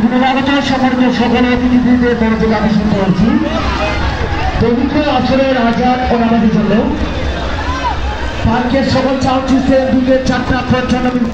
পুনরাগত সম্মানিত সকল অতিথিদের মনোযোগ আকর্ষণ করেছি পবিত্র আসরের আজাদ ও নামাজের জন্য পার্কের সকল সাউন্ড সিস্টেম বিকেল 4টা 55